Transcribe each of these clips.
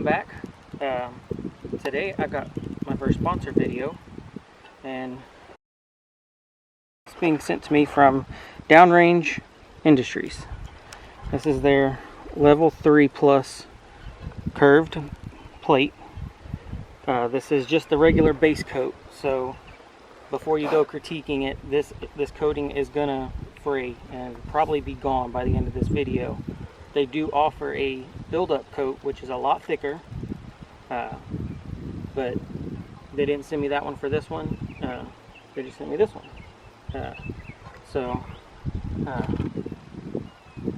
welcome back. Today I got my first sponsor video, and it's being sent to me from Downrange Industries. This is their level 3 plus curved plate. This is just the regular base coat, so before you go critiquing it, this coating is gonna fray and probably be gone by the end of this video. They do offer a build-up coat, which is a lot thicker, but they didn't send me that one for this one. They just sent me this one.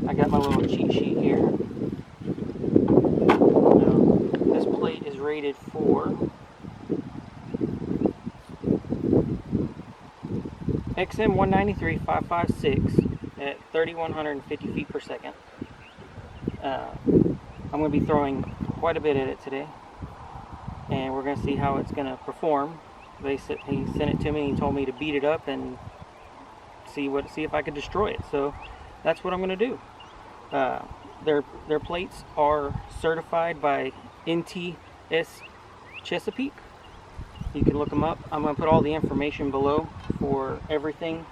I got my little cheat sheet here. This plate is rated for XM 193-556 at 3,150 feet per second. I'm going to be throwing quite a bit at it today, and we're going to see how it's going to perform. He sent it to me and he told me to beat it up and see if I could destroy it. So that's what I'm going to do. Their plates are certified by NTS Chesapeake. You can look them up. I'm going to put all the information below for everything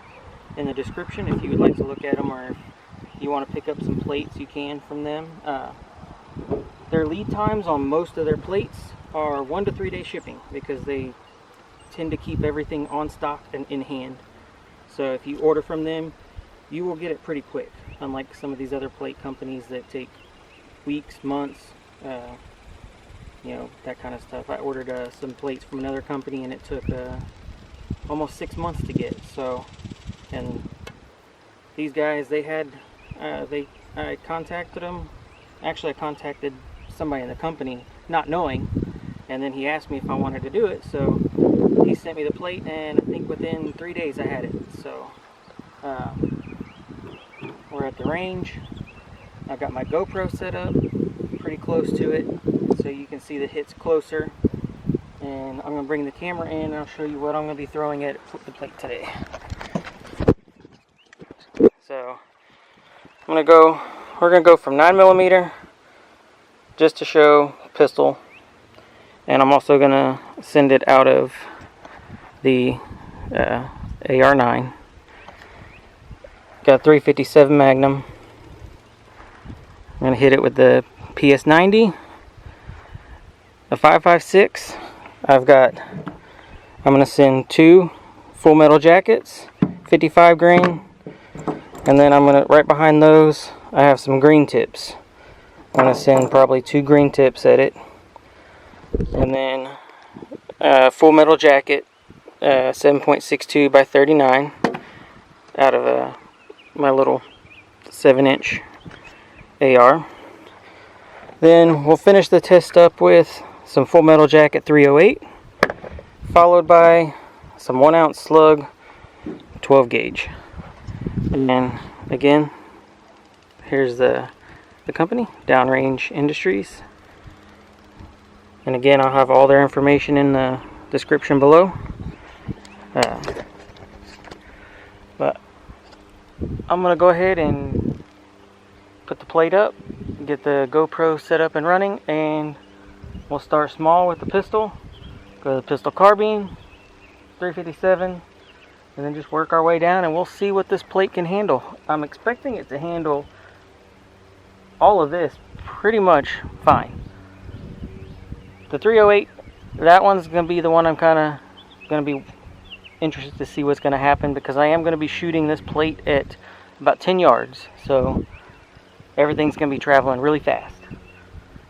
in the description if you would like to look at them, or if you want to pick up some plates, you can from them. Their lead times on most of their plates are 1 to 3 day shipping, because they tend to keep everything on stock and in hand. So if you order from them, you will get it pretty quick, unlike some of these other plate companies that take weeks, months, you know, that kind of stuff. I ordered some plates from another company and it took almost 6 months to get. So, and these guys, they had I contacted them. Actually, I contacted somebody in the company not knowing, and then he asked me if I wanted to do it, so he sent me the plate, and I think within 3 days I had it. So we're at the range. I've got my GoPro set up pretty close to it so you can see the hits closer, and I'm going to bring the camera in and I'll show you what I'm going to be throwing at the plate today. So we're going to go from 9mm just to show pistol, and I'm also going to send it out of the AR9. Got 357 magnum. I'm going to hit it with the PS90, a 556. I'm going to send 2 full metal jackets, 55 grain. And then I'm going to, right behind those, I have some green tips. I'm going to send probably 2 green tips at it. And then full metal jacket, 7.62 by 39, out of my little 7-inch AR. Then we'll finish the test up with some full metal jacket 308, followed by some 1-ounce slug 12 gauge. And again, here's the company, Downrange Industries. And again, I'll have all their information in the description below. But I'm going to go ahead and put the plate up, get the GoPro set up and running, and we'll start small with the pistol. Go to the pistol carbine, 357. And then just work our way down, and we'll see what this plate can handle. I'm expecting it to handle all of this pretty much fine. The 308, that one's going to be the one I'm kind of going to be interested to see what's going to happen, because I am going to be shooting this plate at about 10 yards. So everything's going to be traveling really fast.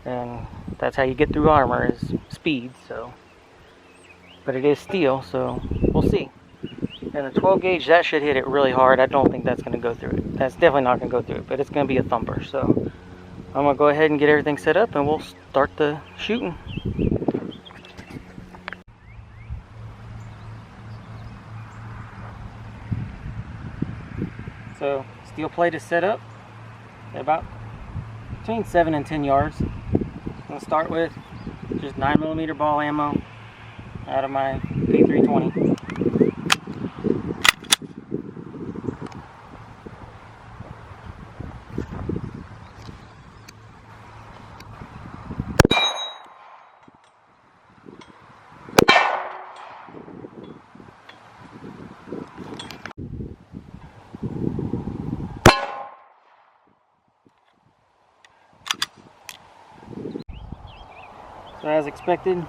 And that's how you get through armor, is speed. So, but it is steel, so we'll see. And the 12 gauge, that should hit it really hard. I don't think that's going to go through it. That's definitely not going to go through it, but it's going to be a thumper. So I'm going to go ahead and get everything set up, and we'll start the shooting. So steel plate is set up at about between 7 and 10 yards. I'm going to start with just 9mm ball ammo out of my P320. So as expected,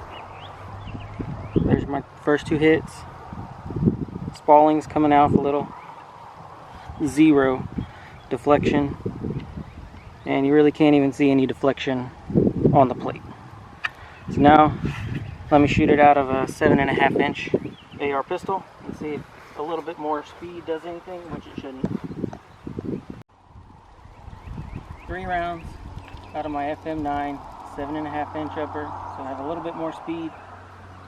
there's my first 2 hits. Spalling's coming out a little. 0 deflection. And you really can't even see any deflection on the plate. So now, let me shoot it out of a 7.5 inch AR pistol and see if a little bit more speed does anything, which it shouldn't. 3 rounds out of my FM9, 7.5 inch upper, so I have a little bit more speed.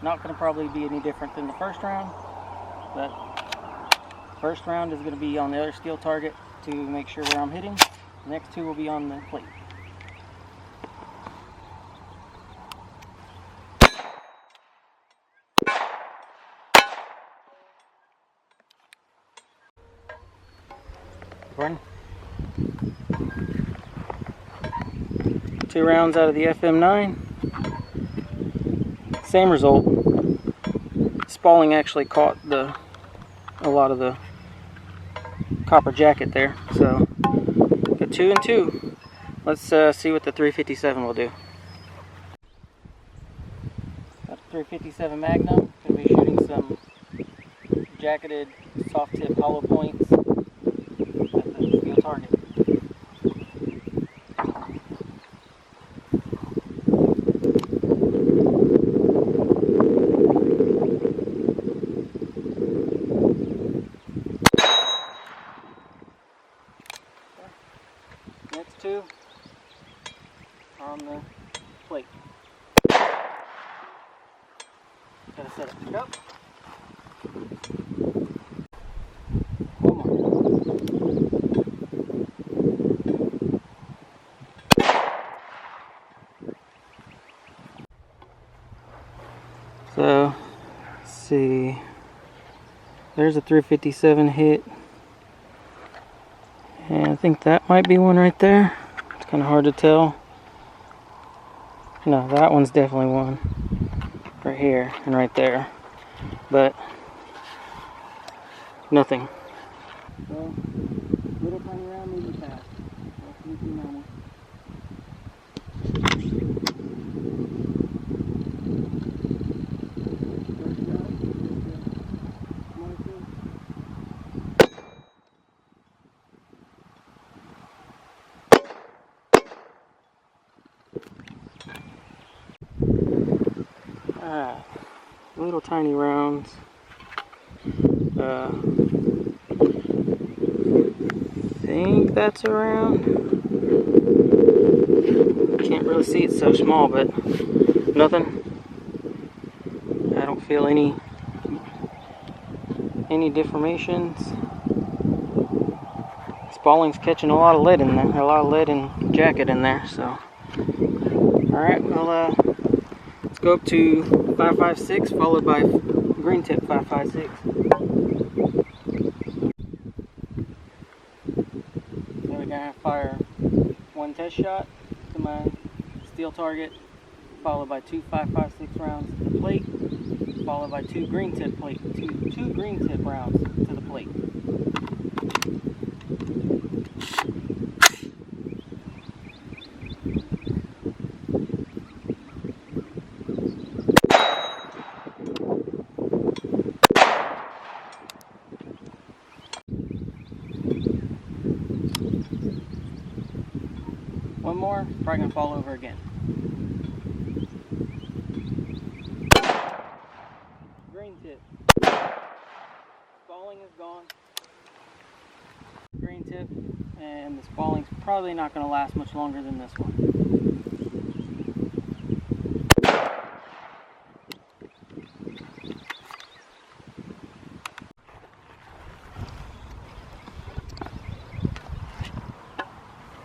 Not going to probably be any different than the first round, but first round is going to be on the other steel target to make sure where I'm hitting. The next 2 will be on the plate. Run. 2 rounds out of the FM9. Same result. Spalling actually caught a lot of the copper jacket there. So got 2 and 2. Let's see what the 357 will do. Got the 357 Magnum. Going to be shooting some jacketed soft tip hollow points at the steel target. Next 2 are on the plate. Gotta set it up. One more. So, let's see. There's a 357 hit. And I think that might be one right there. It's kind of hard to tell. No, that one's definitely one. Right here and right there. But nothing. So, little tiny round moving fast. Alright, little tiny rounds. Think that's a round. Can't really see, it's so small, but nothing. I don't feel any deformations. Spalling's catching a lot of lead in there, a lot of lead and jacket in there. So, alright, well, let's go up to 5.56 followed by green tip 5.56. So we're gonna fire 1 test shot to my steel target, followed by 2 5.56 rounds to the plate, followed by 2 green tip rounds to the plate. One more, probably gonna fall over again. Green tip. Spalling is gone. Green tip, and the spalling's probably not gonna last much longer than this one.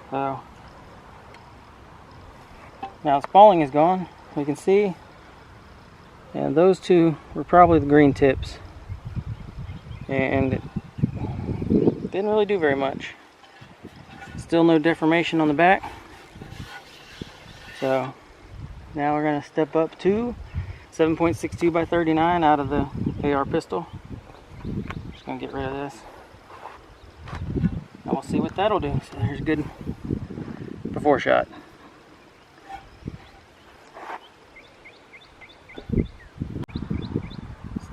So now spalling is gone, we can see, and those 2 were probably the green tips, and it didn't really do very much. Still no deformation on the back. So now we're going to step up to 7.62 by 39 out of the AR pistol. Just going to get rid of this, and we'll see what that'll do. So there's a good before shot.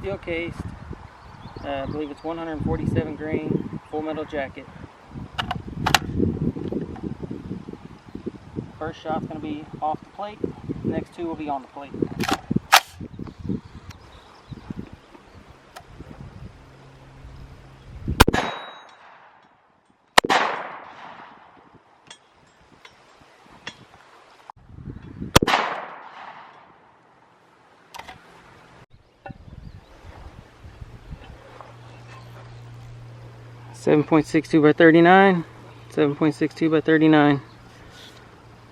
steel cased. I believe it's 147 grain full metal jacket. First shot's going to be off the plate. Next two will be on the plate. .62 by 39, 7.62 by 39.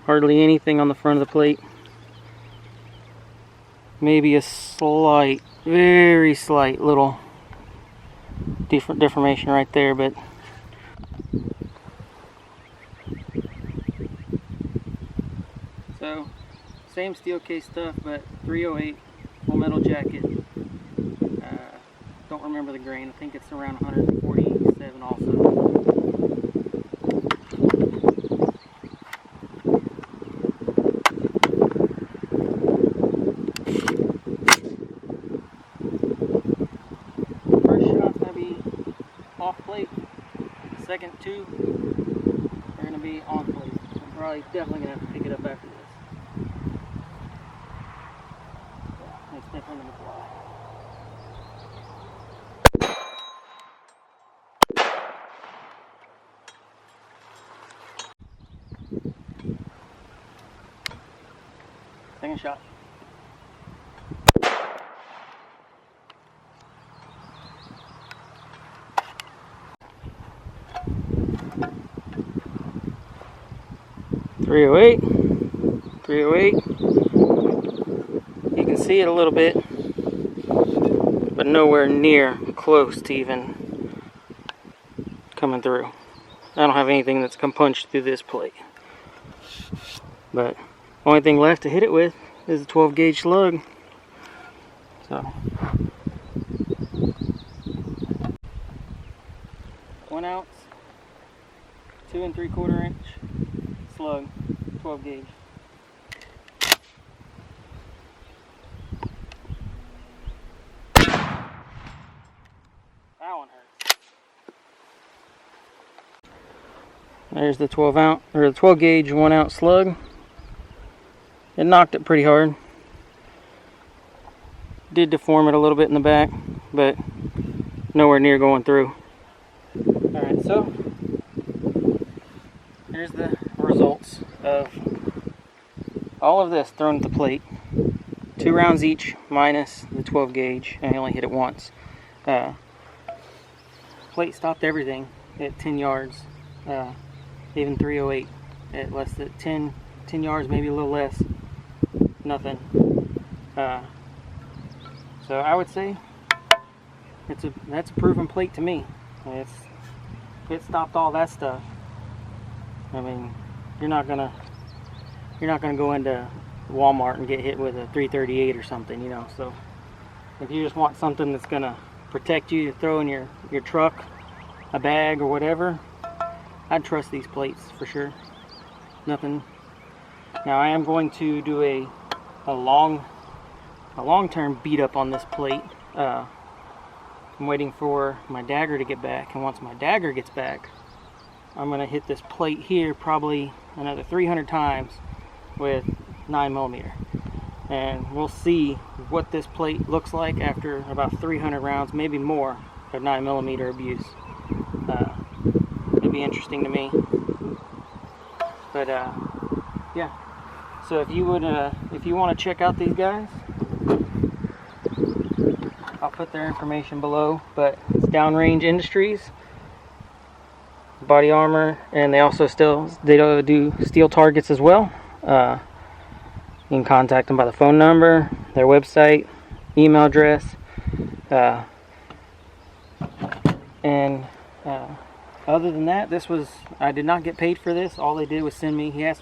Hardly anything on the front of the plate. Maybe a slight, very slight little deformation right there, but so same steel case stuff, but 308 full metal jacket. Don't remember the grain. I think it's around 147 also. First shot's going to be off plate. Second two are going to be on plate. I'm probably definitely going to have to pick it up after this. Yeah, it's definitely going to fly. Second shot. .308. You can see it a little bit, but nowhere near close to even coming through. I don't have anything that's come punched through this plate. But only thing left to hit it with is a 12 gauge slug. So 1 ounce, 2 3/4 inch slug, 12 gauge. That one hurts. There's the 12 gauge 1 ounce slug. It knocked it pretty hard. Did deform it a little bit in the back, but nowhere near going through. Alright, so here's the results of all of this thrown at the plate. 2 rounds each minus the 12 gauge, and I only hit it once. Plate stopped everything at 10 yards, even 308 at less than 10 yards, maybe a little less. Nothing. So I would say that's a proven plate to me. It stopped all that stuff. I mean, you're not gonna go into Walmart and get hit with a 338 or something, you know. So if you just want something that's gonna protect you, to throw in your truck, a bag or whatever, I'd trust these plates for sure. Nothing. Now I am going to do a long-term beat up on this plate. I'm waiting for my dagger to get back, and once my dagger gets back, I'm going to hit this plate here probably another 300 times with 9mm, and we'll see what this plate looks like after about 300 rounds, maybe more, of 9mm abuse. It'll be interesting to me, but yeah. So if you want to check out these guys, I'll put their information below. But it's Downrange Industries, body armor, and they also do steel targets as well. You can contact them by the phone number, their website, email address, and other than that, I did not get paid for this. All they did was send me. He asked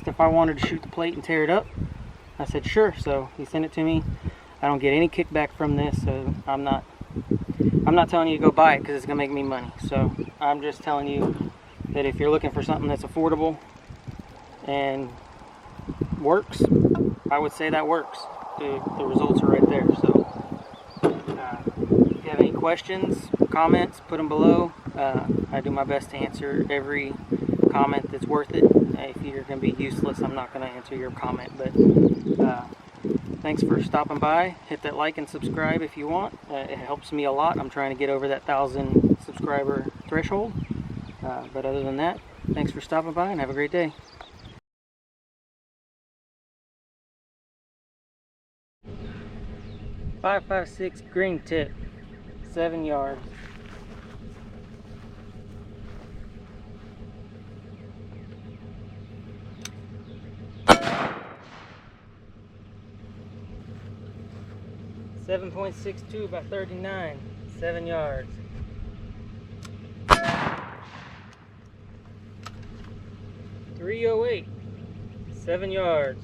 if I wanted to shoot the plate and tear it up. I said sure, so he sent it to me. I don't get any kickback from this, so I'm not telling you to go buy it because it's gonna make me money. So I'm just telling you that if you're looking for something that's affordable and works, I would say that works. The results are right there. So If you have any questions, comments, put them below. I do my best to answer every comment that's worth it. If you're going to be useless, I'm not going to answer your comment. But thanks for stopping by. Hit that like and subscribe if you want. It helps me a lot. I'm trying to get over that 1,000 subscriber threshold. But other than that, thanks for stopping by and have a great day. 5.56 green tip, 7 yards. .62 by 39, 7 yards. 308, 7 yards.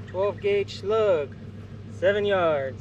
12 gauge slug, 7 yards.